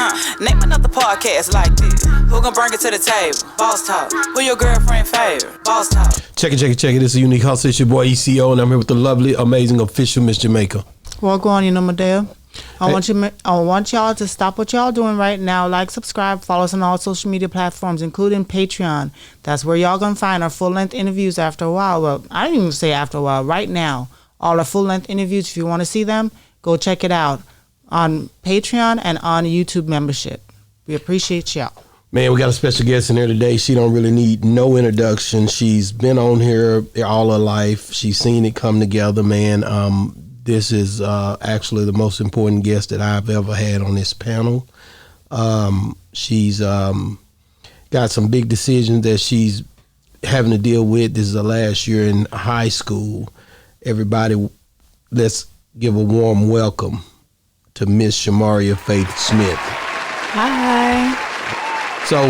Name another podcast like this. Who gon' bring it to the table? Boss Talk. Who your girlfriend favorite? Boss Talk. Check it. This is a Unique Hustle. It's your boy ECO, and I'm here with the lovely, amazing, official Miss Jamaica. Well, go on, Madea. I want y'all to stop what y'all doing right now. Like, subscribe, follow us on all social media platforms, including Patreon. That's where y'all gonna find our full-length interviews after a while. Well, I didn't even say after a while. Right now, all our full-length interviews. If you want to see them, go check it out on Patreon and on YouTube membership. We appreciate y'all. Man, we got a special guest in here today. She don't really need no introduction. She's been on here all her life. She's seen it come together, man. This is actually the most important guest that I've ever had on this panel. She's got some big decisions that she's having to deal with. This is her last year in high school. Everybody, let's give a warm welcome to Miss Shamariah Faith Smith. Hi. So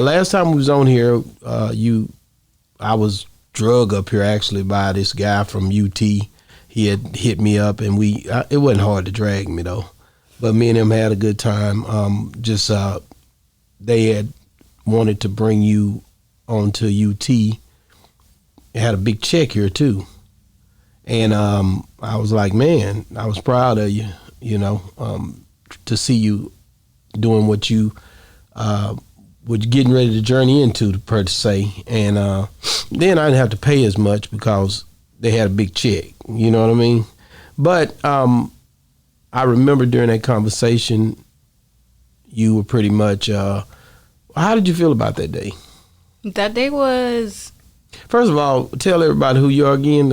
last time we was on here, I was drug up here actually by this guy from UT. He had hit me up, and it wasn't hard to drag me though, but me and him had a good time. They had wanted to bring you onto UT. It had a big check here too, and I was like, man, I was proud of you, to see you doing what you were getting ready to journey into, per se, and then I didn't have to pay as much because they had a big check, you know what I mean? But I remember during that conversation, you were pretty much, how did you feel about that day? That day was... First of all, tell everybody who you are again.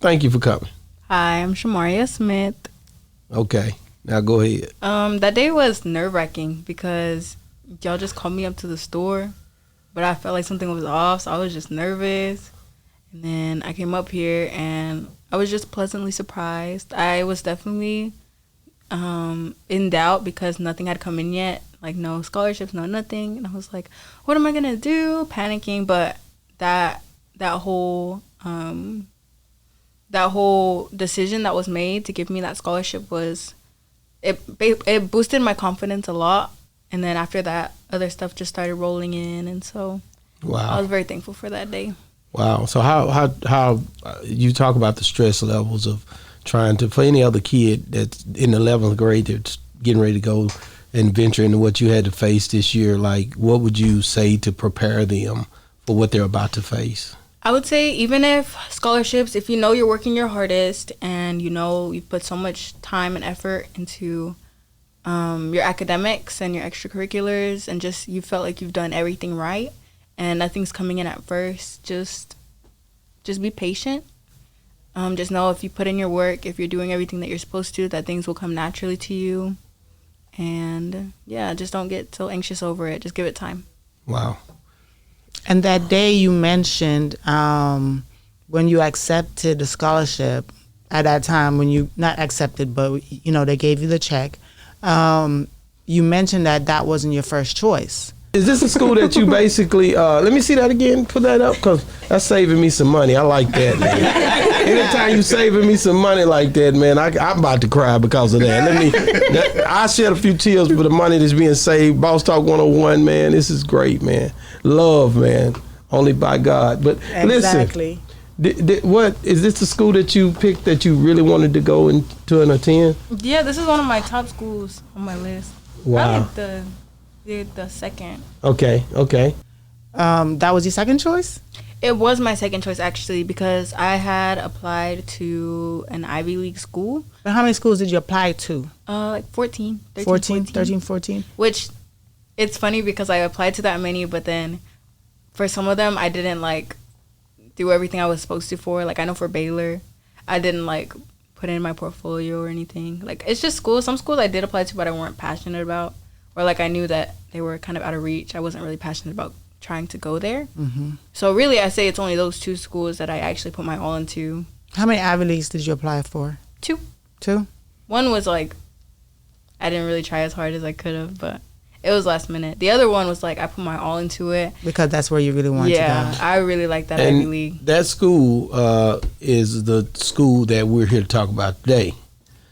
Thank you for coming. Hi, I'm Shamariah Smith. Okay, now go ahead. That day was nerve-wracking because y'all just called me up to the store, but I felt like something was off, so I was just nervous. And then I came up here and I was just pleasantly surprised. I was definitely in doubt because nothing had come in yet, like no scholarships, no nothing. And I was like, what am I going to do? Panicking. But that whole decision that was made to give me that scholarship it boosted my confidence a lot. And then after that, other stuff just started rolling in. And so I was very thankful for that day. Wow. So how you talk about the stress levels of trying to, for any other kid that's in the 11th grade that's getting ready to go and venture into what you had to face this year, like what would you say to prepare them for what they're about to face? I would say even if scholarships, if you know you're working your hardest and you know you put so much time and effort into your academics and your extracurriculars and just you felt like you've done everything right, and nothing's coming in at first, just be patient. Just know if you put in your work, if you're doing everything that you're supposed to, that things will come naturally to you. And yeah, just don't get so anxious over it. Just give it time. Wow. And that day you mentioned when you accepted the scholarship, at that time when you, not accepted, but they gave you the check, you mentioned that wasn't your first choice. Is this a school that you basically, let me see that again, put that up, because that's saving me some money. I like that, man. Anytime you saving me some money like that, man, I'm about to cry because of that. I shed a few tears for the money that's being saved. Boss Talk 101, man, this is great, man. Love, man, only by God. But exactly. Listen, what, is this the school that you picked that you really wanted to go into and attend? Yeah, this is one of my top schools on my list. Wow. The second. Okay. That was your second choice? It was my second choice, actually, because I had applied to an Ivy League school. But how many schools did you apply to? Like 14. 13, 14? Which, it's funny because I applied to that many, but then for some of them, I didn't, do everything I was supposed to for. Like, I know for Baylor, I didn't, put in my portfolio or anything. It's just schools. Some schools I did apply to, but I weren't passionate about. Or, I knew that they were kind of out of reach. I wasn't really passionate about trying to go there. Mm-hmm. So, really, I say it's only those two schools that I actually put my all into. How many Ivy Leagues did you apply for? 2. 2? One was, I didn't really try as hard as I could have, but it was last minute. The other one was, I put my all into it. Because that's where you really wanted to go. Yeah, I really like that Ivy League. That school is the school that we're here to talk about today.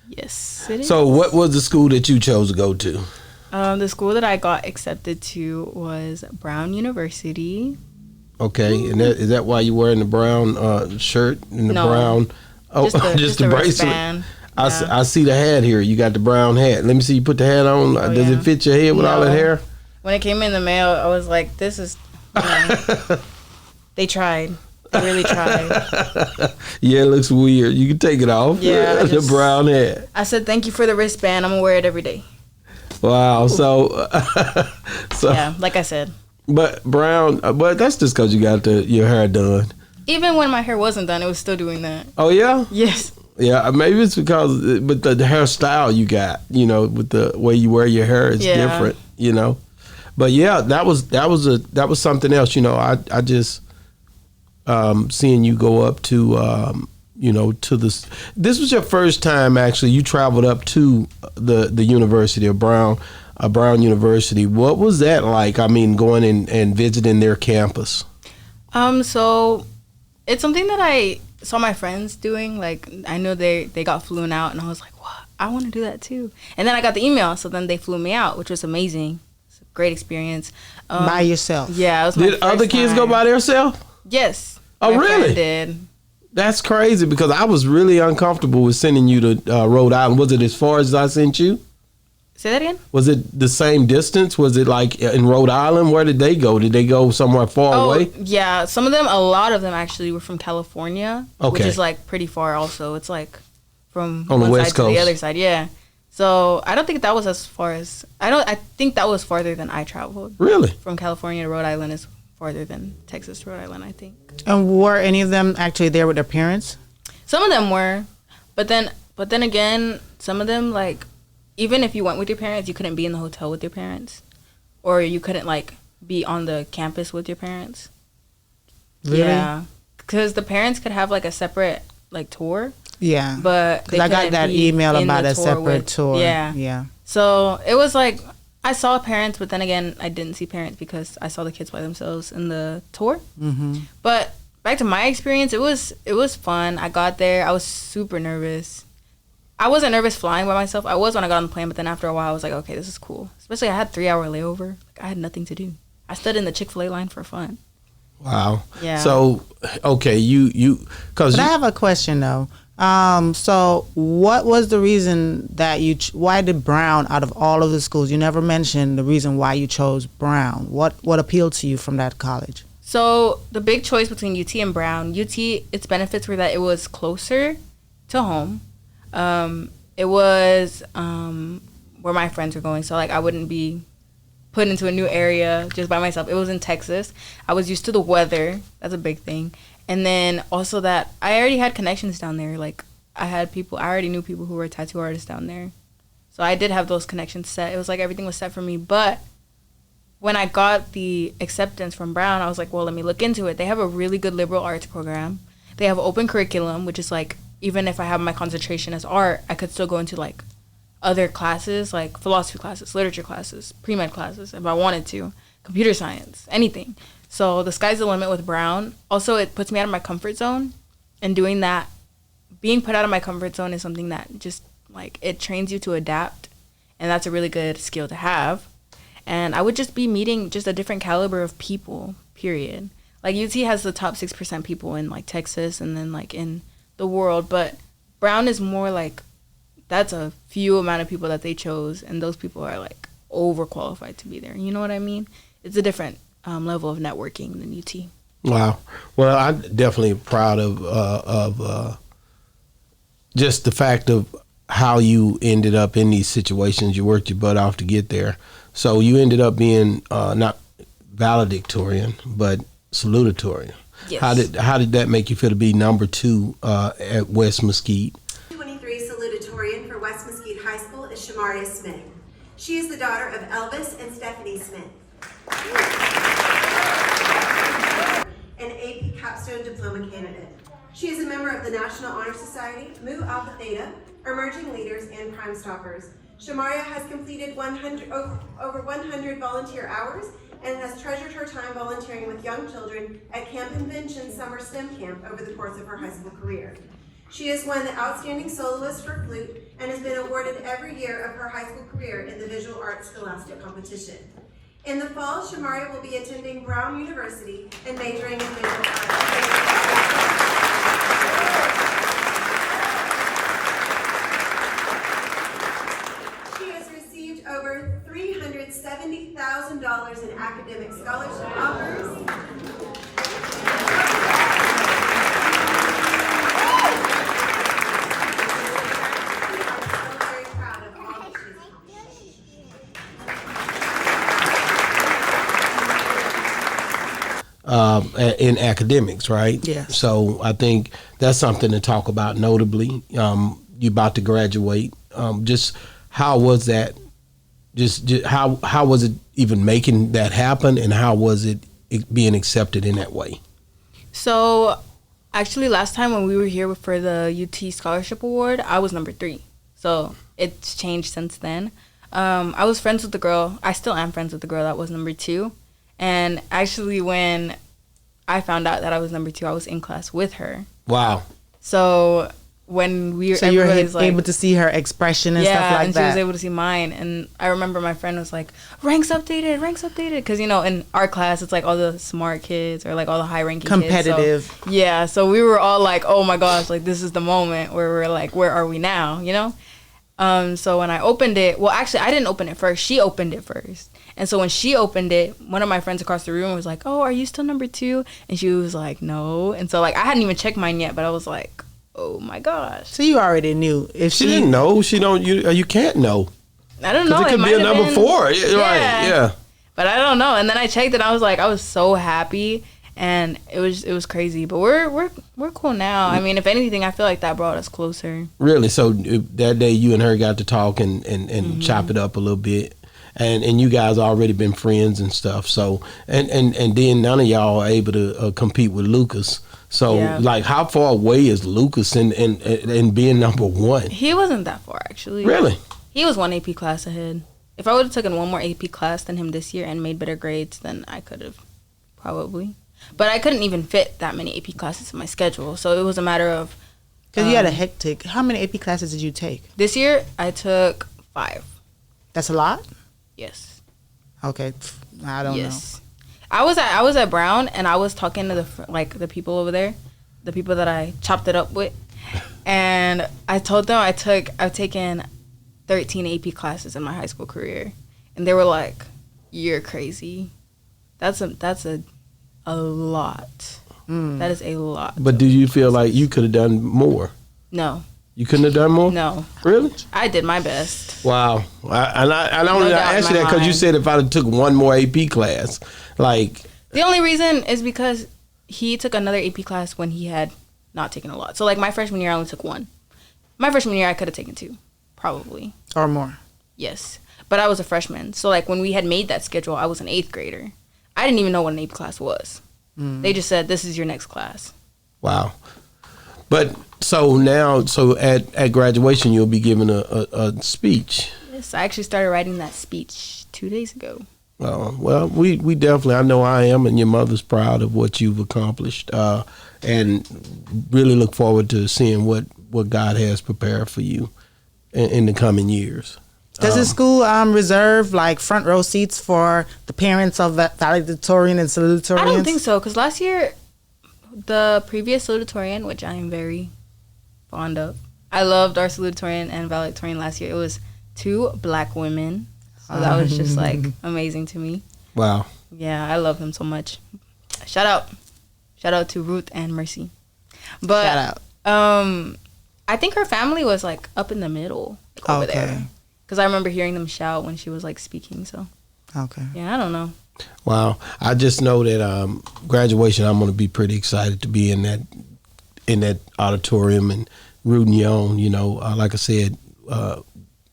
Yes, it is. So what was the school that you chose to go to? The school that I got accepted to was Brown University. Okay, and is that why you're wearing the brown shirt and the brown? Oh, just the bracelet. Wristband. I see the hat here. You got the brown hat. Let me see you put the hat on. Does it fit your head with all that hair? When it came in the mail, I was like, this is, they tried. They really tried. Yeah, it looks weird. You can take it off. Yeah. The brown hat. I said, thank you for the wristband. I'm going to wear it every day. Wow. So yeah, like I said. But brown, but that's just because you got your hair done. Even when my hair wasn't done, it was still doing that. Oh, yeah? Yes. Yeah, maybe it's because, but the hairstyle you got, with the way you wear your hair is different, But yeah, that was something else, I just seeing you go up to to this. This was your first time actually. You traveled up to the University of Brown University. What was that like? I mean, going and visiting their campus. So it's something that I saw my friends doing. Like, I know they got flown out, and I was like, "What? I want to do that too." And then I got the email, so then they flew me out, which was amazing. It's a great experience. By yourself? Yeah, it was my Did other kids go by themselves? Yes. Oh, my really? friend did. That's crazy because I was really uncomfortable with sending you to Rhode Island. Was it as far as I sent you? Say that again? Was it the same distance? Was it like in Rhode Island? Where did they go? Did they go somewhere far away? Yeah. A lot of them actually were from California, which is like pretty far also. It's like from on one the West side Coast to the other side. Yeah. So I don't think that was as far as, I think that was farther than I traveled. Really? From California to Rhode Island is farther than Texas to Rhode Island, I think. And were any of them actually there with their parents? Some of them were, but then again, some of them, like, even if you went with your parents, you couldn't be in the hotel with your parents, or you couldn't like be on the campus with your parents. Really? Yeah, because the parents could have like a separate like tour. Yeah, but I got that email about a separate tour. Yeah. So it was like I saw parents, but then again, I didn't see parents because I saw the kids by themselves in the tour. Mm-hmm. But back to my experience, it was fun. I got there, I was super nervous. I wasn't nervous flying by myself. I was when I got on the plane, but then after a while, I was like, okay, this is cool. Especially I had 3-hour layover. Like, I had nothing to do. I stood in the Chick-fil-A line for fun. Wow. Yeah. So, okay, But I have a question though. So what was the reason that why did Brown, out of all of the schools, you never mentioned the reason why you chose Brown? What appealed to you from that college? So the big choice between UT and Brown, UT, its benefits were that it was closer to home. It was where my friends were going, so like I wouldn't be put into a new area just by myself. It was in Texas. I was used to the weather. That's a big thing. And then also that I already had connections down there. Like I already knew people who were tattoo artists down there. So I did have those connections set. It was like everything was set for me. But when I got the acceptance from Brown, I was like, well, let me look into it. They have a really good liberal arts program. They have an open curriculum, which is like, even if I have my concentration as art, I could still go into like other classes, like philosophy classes, literature classes, pre-med classes, if I wanted to, computer science, anything. So the sky's the limit with Brown. Also, it puts me out of my comfort zone, and doing that, being put out of my comfort zone is something that just like, it trains you to adapt, and that's a really good skill to have. And I would just be meeting just a different caliber of people, period. Like UT has the top 6% people in like Texas and then like in the world, but Brown is more like, that's a few amount of people that they chose, and those people are like overqualified to be there. You know what I mean? It's a different level of networking than UT. Wow. Well, I'm definitely proud of just the fact of how you ended up in these situations. You worked your butt off to get there. So you ended up being not valedictorian, but salutatorian. Yes. How did that make you feel to be number 2 at West Mesquite? 23 salutatorian for West Mesquite High School is Shamariah Smith. She is the daughter of Elvis and Stephanie Smith. An AP Capstone Diploma candidate. She is a member of the National Honor Society, Mu Alpha Theta, Emerging Leaders, and Crime Stoppers. Shamariah has completed over 100 volunteer hours and has treasured her time volunteering with young children at Camp Invention Summer STEM Camp over the course of her high school career. She has won the Outstanding Soloist for Flute and has been awarded every year of her high school career in the Visual Arts Scholastic Competition. In the fall, Shamariah will be attending Brown University and majoring in visual arts. She has received over $370,000 in academic scholarship offers. In academics, right? Yes. So I think that's something to talk about notably. You're about to graduate. Just how was that? Just how was it even making that happen, and how was it being accepted in that way? So, actually, last time when we were here for the UT Scholarship Award, I was number 3. So it's changed since then. I was friends with the girl. I still am friends with the girl that was number 2. And actually, when I found out that I was number 2, I was in class with her. Wow. So when we were, So you were everybody's like, able to see her expression and stuff like and that. she was able to see mine. And I remember my friend was like, ranks updated. Because, in our class, it's like all the smart kids or like all the high-ranking Competitive. kids. So, so we were all like, oh my gosh, like this is the moment where we're like, where are we now, So when I opened it, well, actually, I didn't open it first. She opened it first. And so when she opened it, one of my friends across the room was like, oh, are you still number 2? And she was like, no. And so, like, I hadn't even checked mine yet, but I was like, oh, my gosh. So you already knew. If She didn't know. You can't know. I don't know. It could be a number 4. Right, yeah. But I don't know. And then I checked and I was so happy. And it was crazy. But we're cool now. I mean, if anything, I feel like that brought us closer. Really? So that day you and her got to talk and chop it up a little bit. And you guys already been friends and stuff. So and then none of y'all are able to compete with Lucas. So like, how far away is Lucas in being number 1? He wasn't that far, actually. Really? He was 1 AP class ahead. If I would have taken 1 more AP class than him this year and made better grades, then I could have probably. But I couldn't even fit that many AP classes in my schedule. So it was a matter of. Because you had a hectic. How many AP classes did you take? This year I took 5. That's a lot? Yes. Okay. I don't know. I was at Brown and I was talking to the people over there, the people that I chopped it up with, and I told them I've taken 13 AP classes in my high school career, and they were like, "You're crazy. That's a lot. That is a lot." But do you feel like you could have done more? No. You couldn't have done more? No. Really? I did my best. Wow. I don't No doubt in ask you my that because you mind. said if I took 1 more AP class, like. The only reason is because he took another AP class when he had not taken a lot. So, like, my freshman year, I only took 1. My freshman year, I could have taken 2, probably. Or more. Yes. But I was a freshman. So, like, when we had made that schedule, I was an 8th grader. I didn't even know what an AP class was. They just said, this is your next class. Wow. But so at graduation, you'll be giving a speech. Yes, I actually started writing that speech 2 days ago. Well, we definitely, I know I am, and your mother's proud of what you've accomplished, and really look forward to seeing what God has prepared for you in the coming years. Does the school reserve like front row seats for the parents of Salutatorian and Salutatorians? I don't think so, because last year, the previous Salutatorian, which I am very fond of, I loved our Salutatorian and Valedictorian last year. It was 2 black women. So that was just like amazing to me. Wow. Yeah, I love them so much. Shout out to Ruth and Mercy. But Shout out. I think her family was like up in the middle over there. Because I remember hearing them shout when she was like speaking. So okay. Yeah, I don't know. Wow. I just know that graduation, I'm going to be pretty excited to be in that auditorium and rooting you on. Like I said, I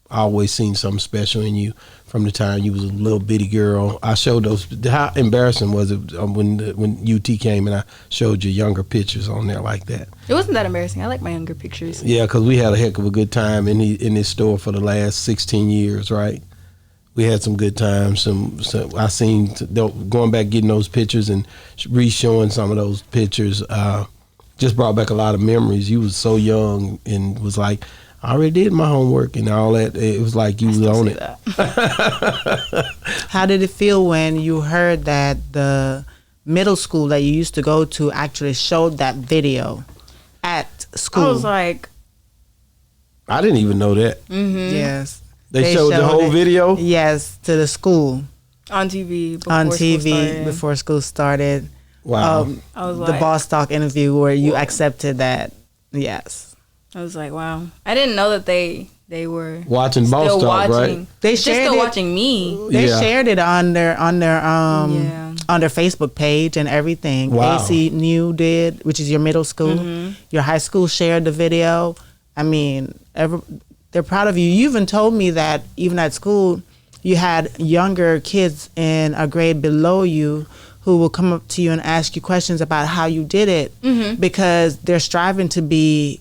always seen something special in you from the time you was a little bitty girl. I showed those. How embarrassing was it when UT came and I showed you younger pictures on there like that? It wasn't that embarrassing. I like my younger pictures. Yeah, because we had a heck of a good time in this store for the last 16 years, right? We had some good times. I seen going back getting those pictures and re-showing some of those pictures. just brought back a lot of memories. You was so young and was like, I already did my homework and all that. It was like you was on it. How did it feel when you heard that the middle school that you used to go to actually showed that video at school? I was like, I didn't even know that. Yes. They showed the whole video? Yes, to the school. on TV Before school started. Wow. I was The like, Boss Talk interview where you accepted that. Yes. I was like, wow. I didn't know that they were Watching Boss still Talk, watching. right? They Just shared still it. watching me. They Yeah. shared it on their Yeah. on their Facebook page and everything. Wow. AC New did, which is your middle school. Your high school shared the video. I mean, they're proud of you. You even told me that even at school, you had younger kids in a grade below you who will come up to you and ask you questions about how you did it because they're striving to be,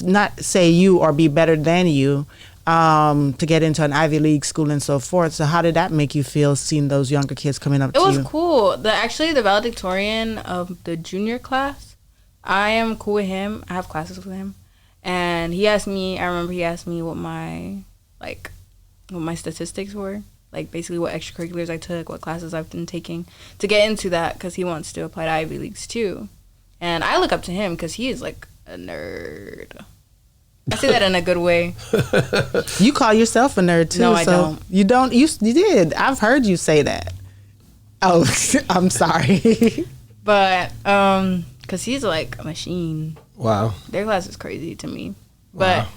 not say you or be better than you, to get into an Ivy League school and so forth. So how did that make you feel, seeing those younger kids coming up to you? It was cool. Actually, the valedictorian of the junior class, I am cool with him. I have classes with him. And he asked me, I remember he asked me what my statistics were. Like, basically what extracurriculars I took, what classes I've been taking to get into that, because he wants to apply to Ivy Leagues too. And I look up to him because he is like a nerd. I say that in a good way. You call yourself a nerd too. No, I so don't. You don't. You did. I've heard you say that. Oh, I'm sorry. But, because he's like a machine. Wow. Their class is crazy to me. But Wow.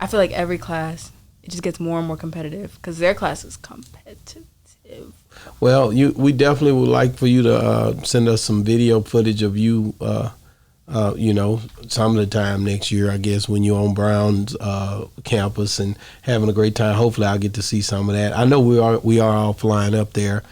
I feel like every class, it just gets more and more competitive because their class is competitive. Well, we definitely would like for you to send us some video footage of you, some of the time next year, I guess, when you're on Brown's campus and having a great time. Hopefully I'll get to see some of that. I know we are all flying up there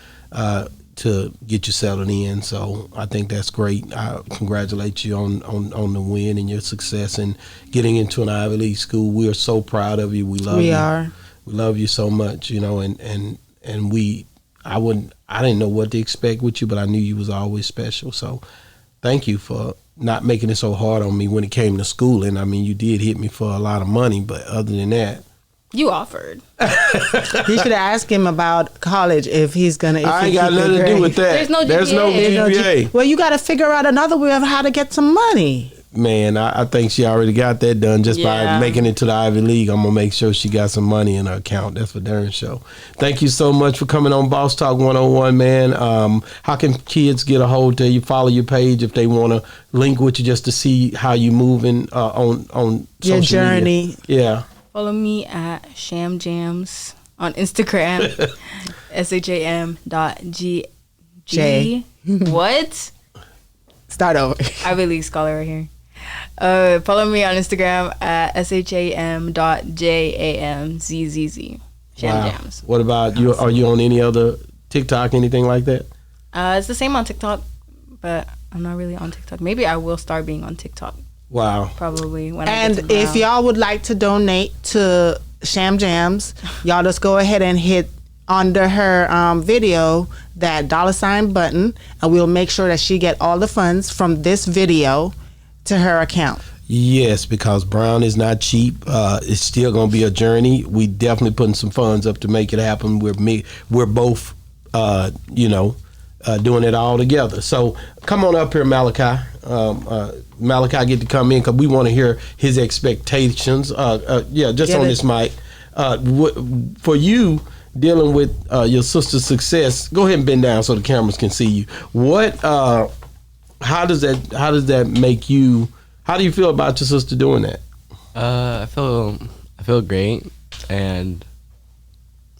to get you settled in, so I think that's great. I congratulate you on the win and your success and getting into an Ivy League school. We are so proud of you. We love you. We are. We love you so much, and I didn't know what to expect with you, but I knew you was always special. So thank you for not making it so hard on me when it came to schooling. I mean, you did hit me for a lot of money, but other than that, You offered. You should ask him about college if he's gonna. I ain't got nothing to do with that. There's no There's no GPA. GPA. Well, you got to figure out another way of how to get some money. Man, I think she already got that done just by Yeah. making it to the Ivy League. I'm going to make sure she got some money in her account. That's for darn sure. Thank you so much for coming on Boss Talk 101, man. How can kids get a hold of you, follow your page if they want to link with you just to see how you moving on social Your media? journey. Yeah. Follow me at shamjams on Instagram. SHAM.G. J. What? Start over. Ivy League scholar right here. Follow me on Instagram at SHAM.JAMZZZ. Sham Wow. Jams. What about you? Are you on any other TikTok, anything like that? It's the same on TikTok, but I'm not really on TikTok. Maybe I will start being on TikTok Wow. probably when I And get to if y'all would like to donate to Sham Jams, y'all just go ahead and hit under her video that $ button, and we'll make sure that she get all the funds from this video to her account. Yes, because Brown is not cheap. It's still going to be a journey. We definitely putting some funds up to make it happen. We're both, doing it all together. So come on up here, Malachi. Malachi get to come in because we want to hear his expectations. Just Get on it. this mic. For you dealing with your sister's success, go ahead and bend down so the cameras can see you. How does that make you? How do you feel about your sister doing that? I feel great, and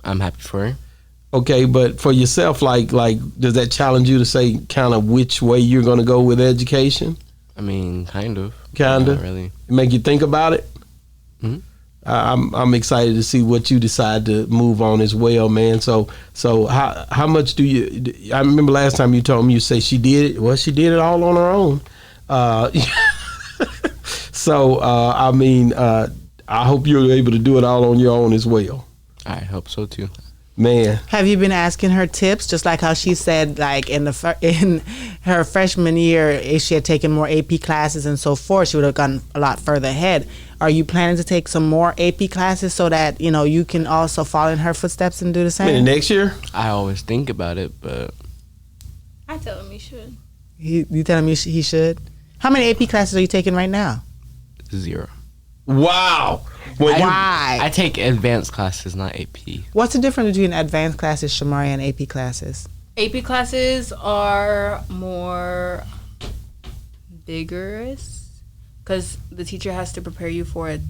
I'm happy for her. Okay, but for yourself, like, does that challenge you to say kind of which way you're going to go with education? I mean, kind of. Kinda? Not really. Make you think about it? Mhm. I'm excited to see what you decide to move on as well, man. So how much do you? I remember last time you told me you say she did it. Well, she did it all on her own. I hope you're able to do it all on your own as well. I hope so too. Man, Have you been asking her tips, just like how she said, like in her freshman year, if she had taken more AP classes and so forth, she would have gotten a lot further ahead. Are you planning to take some more AP classes so that you can also follow in her footsteps and do the same? next year? I always think about it, but I tell him you should. You telling me he should? How many AP classes are you taking right now? 0. Wow. Why? I take advanced classes, not AP. What's the difference between advanced classes, Shamariah, and AP classes? AP classes are more vigorous because the teacher has to prepare you for it.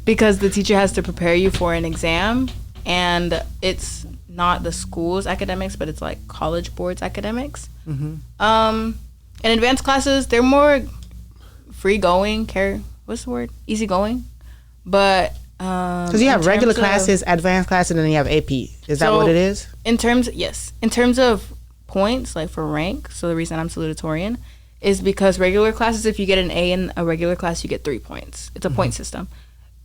Because the teacher has to prepare you for an exam, and it's not the school's academics, but it's like college board's academics. And advanced classes, they're more free going, easy going. But Because you have regular classes, advanced classes, and then you have AP. Is that what it is? In terms of points, like for rank, so the reason I'm salutatorian is because regular classes, if you get an A in a regular class, you get 3 points. It's a point system.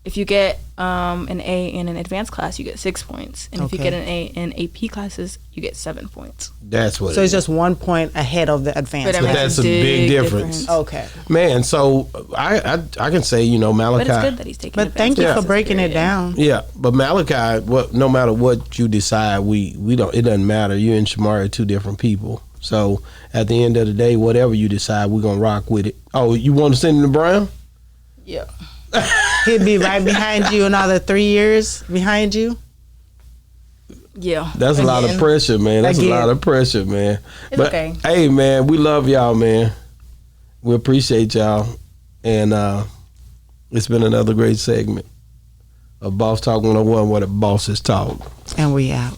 If you get an A in an advanced class, you get 6 points. And if you get an A in AP classes, you get 7 points. That's what So it's just 1 point ahead of the advanced. But But that's a big difference. Okay. Man, so I can say, Malachi. But it's good that he's taking But advanced thank you for classes, breaking it period. down. Yeah, but Malachi, no matter what you decide, we don't. It doesn't matter. You and Shamariah are 2 different people. So at the end of the day, whatever you decide, we're gonna rock with it. Oh, you want to send him to Brown? Yeah. He'd be right behind you another 3 years behind you. Yeah. That's a lot of pressure, man. That's a lot of pressure, man. It's But okay. hey, man, we love y'all, man. We appreciate y'all, and it's been another great segment of Boss Talk 101, where the bosses talk. And we out.